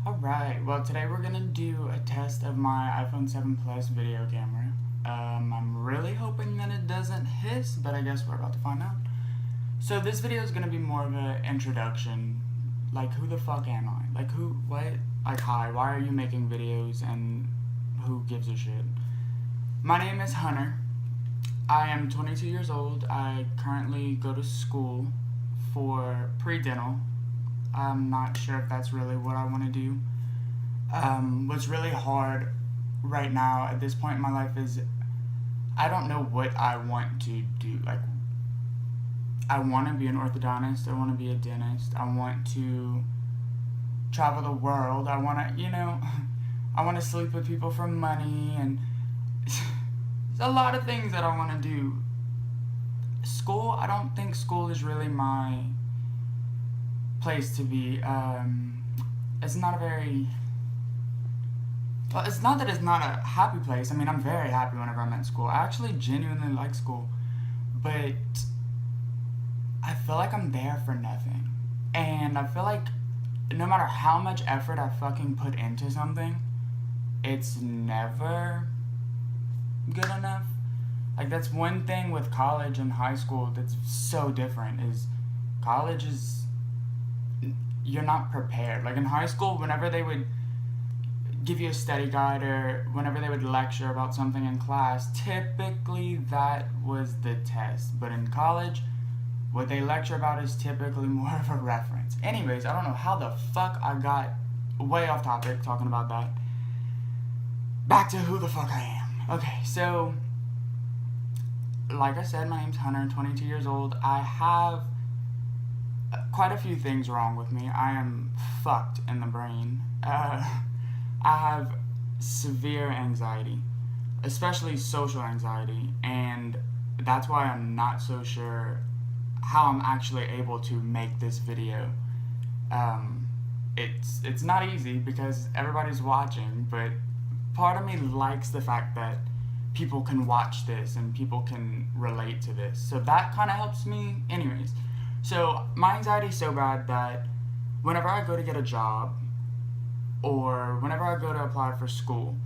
Alright, well today we're gonna do a test of my iPhone 7 Plus video camera. I'm really hoping that it doesn't hiss, but I guess we're about to find out. So this video is gonna be more of an introduction, like who the fuck am I? Like hi, why are you making videos and who gives a shit? My name is Hunter. I am 22 years old. I currently go to school for pre-dental. I'm not sure if that's really what I want to do. What's really hard right now at this point in my life is I don't know what I want to do. Like, I want to be an orthodontist. I want to be a dentist. I want to travel the world. I want to, I want to sleep with people for money, and there's a lot of things that I want to do. School, I don't think school is really my place to be. It's not a very, well, it's not that it's not a happy place. I mean, I'm very happy whenever I'm at school. I actually genuinely like school, but I feel like I'm there for nothing. And I feel like no matter how much effort I fucking put into something, it's never good enough. Like, that's one thing with college and high school that's so different, is college is, you're not prepared. Like in high school, whenever they would give you a study guide or whenever they would lecture about something in class, typically that was the test. But in college, what they lecture about is typically more of a reference. Anyways, I don't know how the fuck I got way off topic talking about that. Back to who the fuck I am. Okay, so like I said, my name's Hunter, 22 years old. I have quite a few things wrong with me. I am fucked in the brain. I have severe anxiety, especially social anxiety, and that's why I'm not so sure how I'm actually able to make this video. It's not easy because everybody's watching, but part of me likes the fact that people can watch this and people can relate to this. So that kind of helps me. Anyways, so my anxiety is so bad that whenever I go to get a job or whenever I go to apply for school,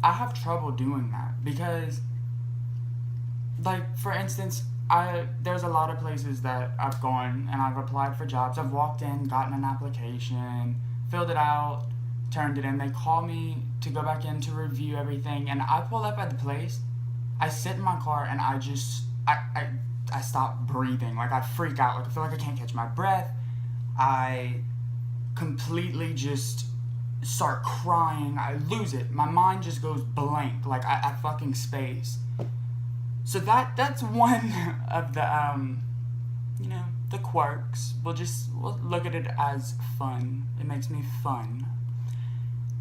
I have trouble doing that because, like, for instance, there's a lot of places that I've gone and I've applied for jobs. I've walked in, gotten an application, filled it out, turned it in. They call me to go back in to review everything, and I pull up at the place. I sit in my car and I stop breathing. Like, I freak out. Like, I feel like I can't catch my breath. I completely just start crying. I lose it. My mind just goes blank. Like, I fucking space. So that's one of the, the quirks. We'll look at it as fun. It makes me fun.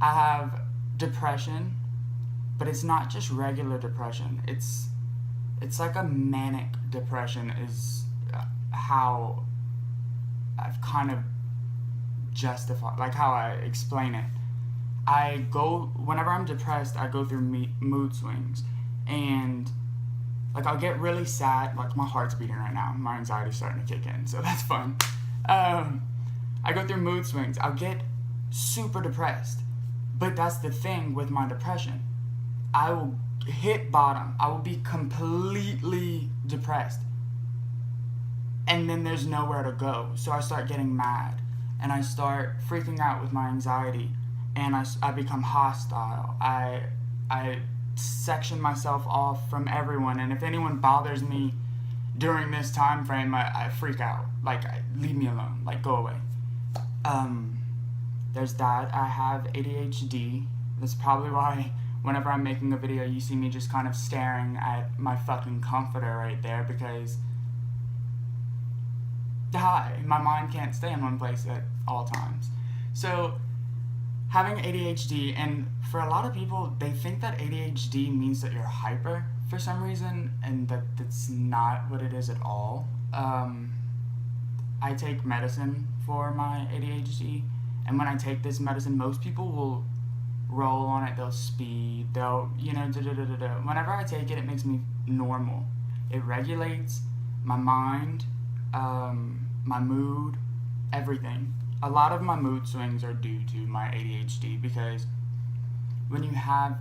I have depression, but it's not just regular depression. It's like a manic depression is how I've kind of justified, like how I explain it. Whenever I'm depressed, I go through mood swings, and like I'll get really sad, like my heart's beating right now, my anxiety's starting to kick in, so that's fun. I go through mood swings, I'll get super depressed, but that's the thing with my depression. I will hit bottom. I will be completely depressed. And then there's nowhere to go. So I start getting mad. And I start freaking out with my anxiety. And I become hostile. I section myself off from everyone. And if anyone bothers me during this time frame, I freak out. Like, leave me alone. Like, go away. There's that. I have ADHD. That's probably why whenever I'm making a video, you see me just kind of staring at my fucking comforter right there, because my mind can't stay in one place at all times. So having ADHD, and for a lot of people, they think that ADHD means that you're hyper for some reason, and that's not what it is at all. I take medicine for my ADHD, and when I take this medicine, most people will roll on it, they'll speed, they'll, Whenever I take it, it makes me normal. It regulates my mind, my mood, everything. a lot of my mood swings are due to my ADHD, because when you have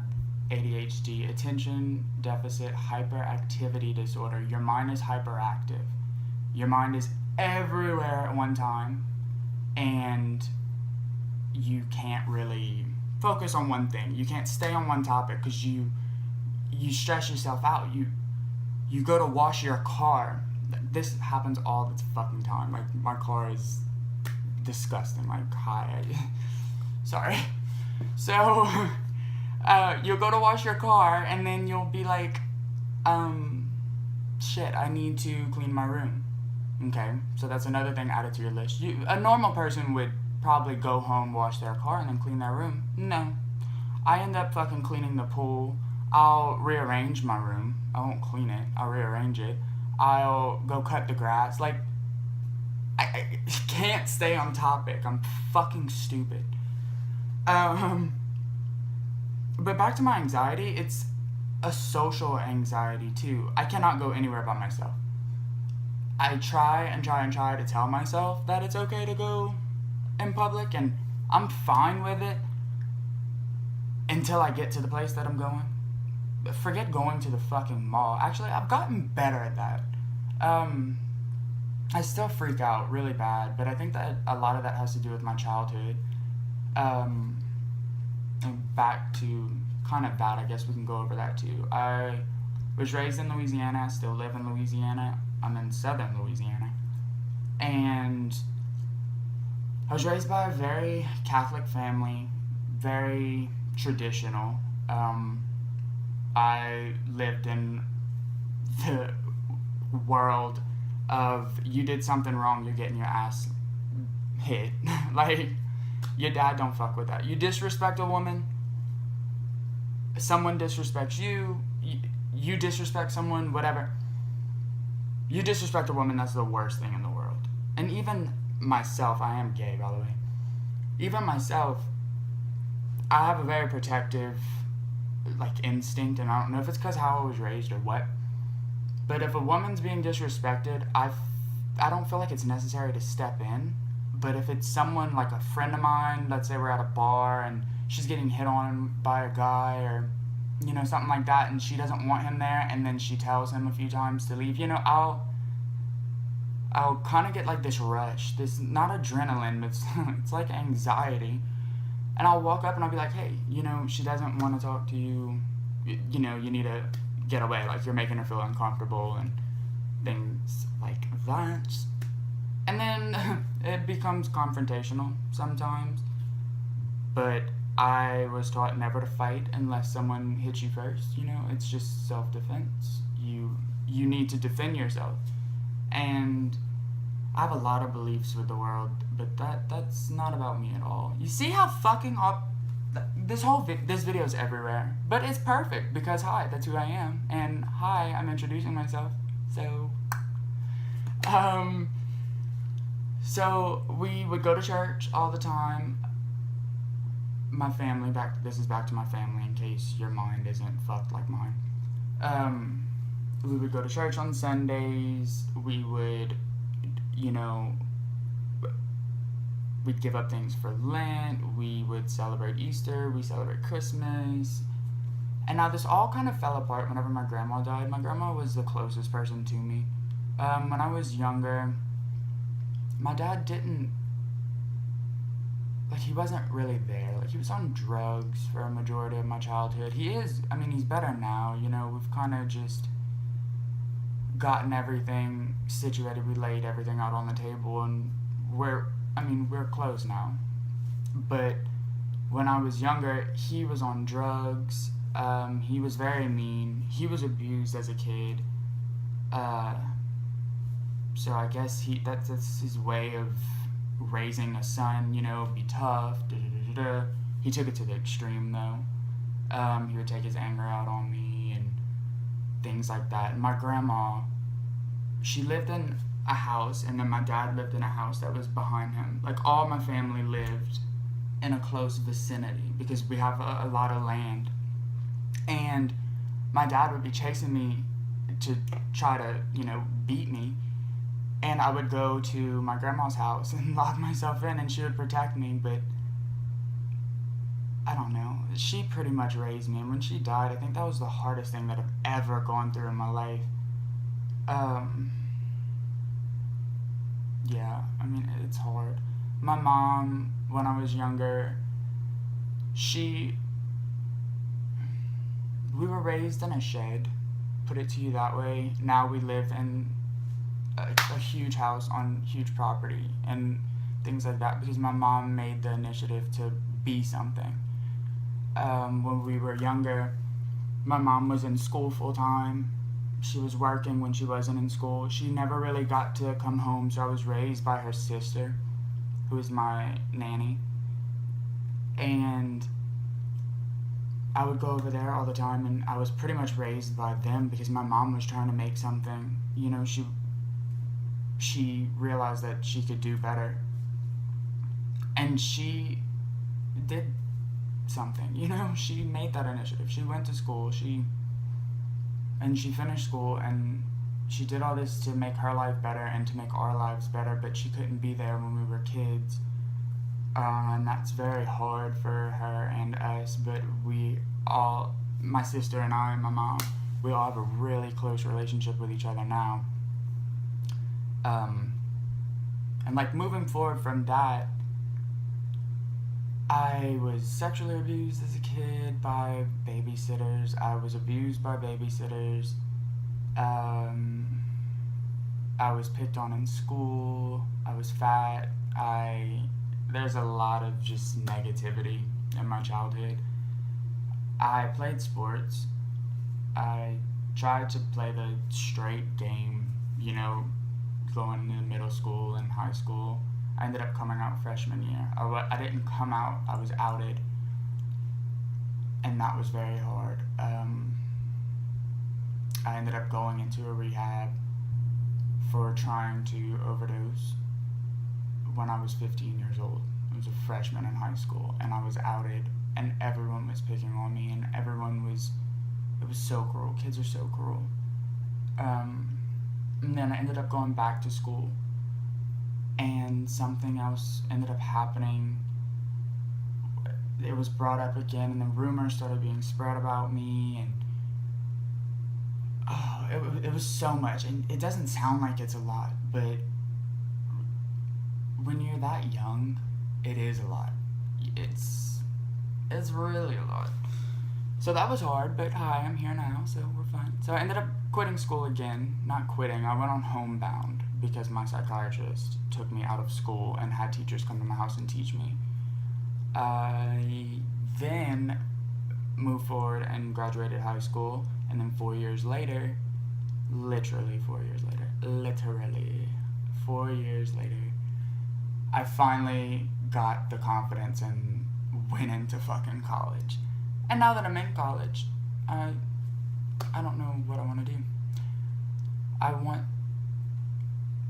ADHD, attention deficit hyperactivity disorder, your mind is hyperactive. Your mind is everywhere at one time, and you can't really focus on one thing. You can't stay on one topic because you stress yourself out. You go to wash your car. This happens all the fucking time. Like, my car is disgusting. Like, hi. Sorry. So, you'll go to wash your car, and then you'll be like, shit, I need to clean my room. Okay, so that's another thing added to your list. A normal person would probably go home, wash their car, and then clean their room. No. I end up fucking cleaning the pool. I'll rearrange my room. I won't clean it. I'll rearrange it. I'll go cut the grass. Like, I can't stay on topic. I'm fucking stupid. But back to my anxiety, it's a social anxiety too. I cannot go anywhere by myself. I try to tell myself that it's okay to go in public, and I'm fine with it until I get to the place that I'm going. But forget going to the fucking mall. Actually, I've gotten better at that. I still freak out really bad, but I think that a lot of that has to do with my childhood. And back to kind of bad, I guess we can go over that too. I was raised in Louisiana. I still live in Louisiana. I'm in southern Louisiana. And I was raised by a very Catholic family, very traditional. I lived in the world of, you did something wrong, you're getting your ass hit. Like, your dad don't fuck with that. You disrespect a woman, someone disrespects you, you disrespect someone, whatever. You disrespect a woman, that's the worst thing in the world. And even myself, I am gay, by the way. Even myself, I have a very protective, like, instinct, and I don't know if it's because how I was raised or what. But if a woman's being disrespected, I don't feel like it's necessary to step in. But if it's someone, like a friend of mine, let's say we're at a bar and she's getting hit on by a guy, or, you know, something like that, and she doesn't want him there, and then she tells him a few times to leave, you know, I'll kind of get like this rush, this, not adrenaline, but it's like anxiety. And I'll walk up and I'll be like, hey, you know, she doesn't want to talk to you, you know, you need to get away, like, you're making her feel uncomfortable, and things like that. And then it becomes confrontational sometimes, but I was taught never to fight unless someone hits you first, you know, it's just self-defense. You need to defend yourself. And I have a lot of beliefs with the world, but that's not about me at all. You see how fucking up this video is everywhere, but it's perfect because, hi, that's who I am, and hi, I'm introducing myself. So we would go to church all the time. My family, this is back to my family in case your mind isn't fucked like mine. We would go to church on Sundays. We would, you know, we'd give up things for Lent. We would celebrate Easter. We celebrate Christmas. And now this all kind of fell apart whenever my grandma died. My grandma was the closest person to me. When I was younger, my dad didn't, like, he wasn't really there. Like, he was on drugs for a majority of my childhood. He's better now, you know, we've kind of just gotten everything situated. We laid everything out on the table, and we're close now. But when I was younger, he was on drugs. He was very mean. He was abused as a kid. So I guess that's his way of raising a son, you know, be tough, He took it to the extreme, though. He would take his anger out on me and things like that. And my grandma, she lived in a house, and then my dad lived in a house that was behind him. Like, all my family lived in a close vicinity because we have a lot of land. And my dad would be chasing me to try to, you know, beat me. And I would go to my grandma's house and lock myself in, and she would protect me, but I don't know. She pretty much raised me, and when she died, I think that was the hardest thing that I've ever gone through in my life. Um, yeah, I mean, it's hard. My mom, when I was younger, she, we were raised in a shed, put it to you that way. Now we live in a huge house on huge property and things like that because my mom made the initiative to be something. When we were younger, my mom was in school full time. She was working when she wasn't in school. She never really got to come home, so I was raised by her sister, who was my nanny. And I would go over there all the time, and I was pretty much raised by them because my mom was trying to make something. You know, she realized that she could do better. And she did something, you know? She made that initiative. She went to school, she finished school, and she did all this to make her life better and to make our lives better, but she couldn't be there when we were kids. And that's very hard for her and us, but we all, my sister and I and my mom, we all have a really close relationship with each other now. And like moving forward from that, I was sexually abused as a kid by babysitters. I was abused by babysitters. I was picked on in school. I was fat. There's a lot of just negativity in my childhood. I played sports. I tried to play the straight game, you know, going into middle school and high school. I ended up coming out freshman year. I didn't come out, I was outed. And that was very hard. I ended up going into a rehab for trying to overdose when I was 15 years old. I was a freshman in high school, and I was outed, and everyone was picking on me, and it was so cruel. Kids are so cruel. And then I ended up going back to school, and something else ended up happening. It was brought up again, and then rumors started being spread about me, and it was so much. And it doesn't sound like it's a lot, but when you're that young, it is a lot. It's really a lot. So that was hard, but hi, I'm here now, so we're fine. So I ended up quitting school again. Not quitting, I went on homebound because my psychiatrist took me out of school and had teachers come to my house and teach me. I then moved forward and graduated high school, and then 4 years later, literally 4 years later, I finally got the confidence and went into fucking college. And now that I'm in college, I don't know what I want to do.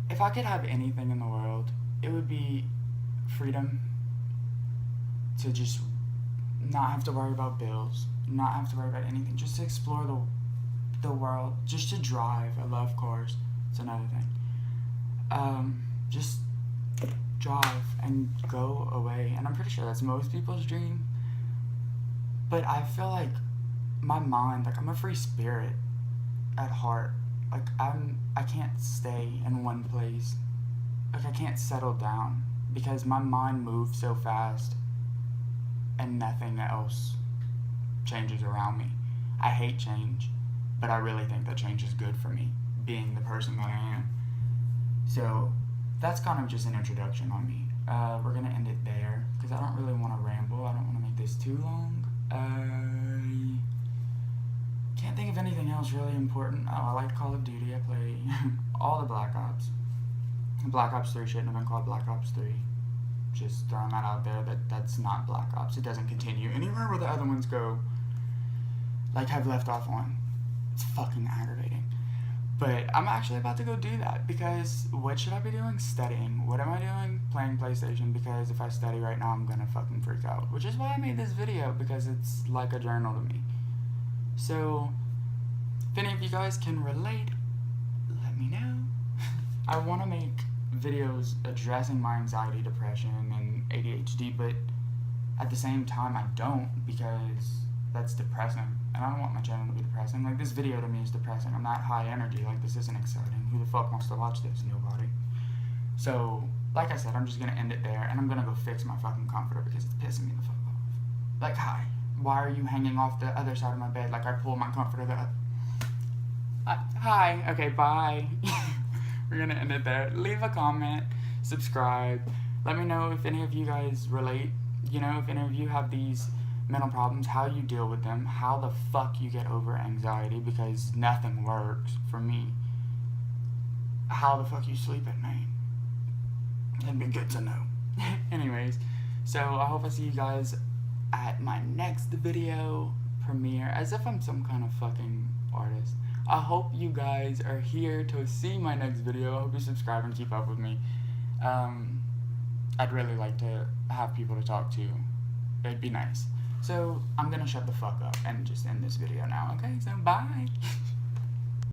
If I could have anything in the world, it would be freedom to just not have to worry about bills, not have to worry about anything, just to explore the world, just to drive. I love cars. It's another thing. Just drive and go away. And I'm pretty sure that's most people's dream. But I feel like my mind, like I'm a free spirit at heart. Like I can't stay in one place. Like I can't settle down because my mind moves so fast and nothing else changes around me. I hate change, but I really think that change is good for me, being the person that I am. So that's kind of just an introduction on me. We're gonna end it there because I don't really want to ramble. I don't want to make this too long. I can't think of anything else really important. I like Call of Duty. I play all the Black Ops. Black Ops 3 shouldn't have been called Black Ops 3. Just throwing that out there, that's not Black Ops. It doesn't continue anywhere where the other ones go. Like I've left off on. It's fucking aggravating. But I'm actually about to go do that because what should I be doing? Studying. What am I doing? Playing PlayStation, because if I study right now, I'm gonna fucking freak out. Which is why I made this video, because it's like a journal to me. So, if any of you guys can relate, let me know. I want to make videos addressing my anxiety, depression, and ADHD, but at the same time I don't, because that's depressing, and I don't want my channel to be depressing. Like, this video to me is depressing. I'm not high energy. Like, this isn't exciting. Who the fuck wants to watch this? Nobody. So, like I said, I'm just gonna end it there, and I'm gonna go fix my fucking comforter because it's pissing me the fuck off. Like, hi, why are you hanging off the other side of my bed? Like, I pulled my comforter hi, okay, bye. We're gonna end it there. Leave a comment, subscribe. Let me know if any of you guys relate. You know, if any of you have these mental problems, how you deal with them, how the fuck you get over anxiety, because nothing works for me. How the fuck you sleep at night. It'd be good to know. Anyways, so I hope I see you guys at my next video premiere, as if I'm some kind of fucking artist. I hope you guys are here to see my next video. I hope you subscribe and keep up with me. I'd really like to have people to talk to. It'd be nice. So I'm gonna shut the fuck up and just end this video now, okay? So bye.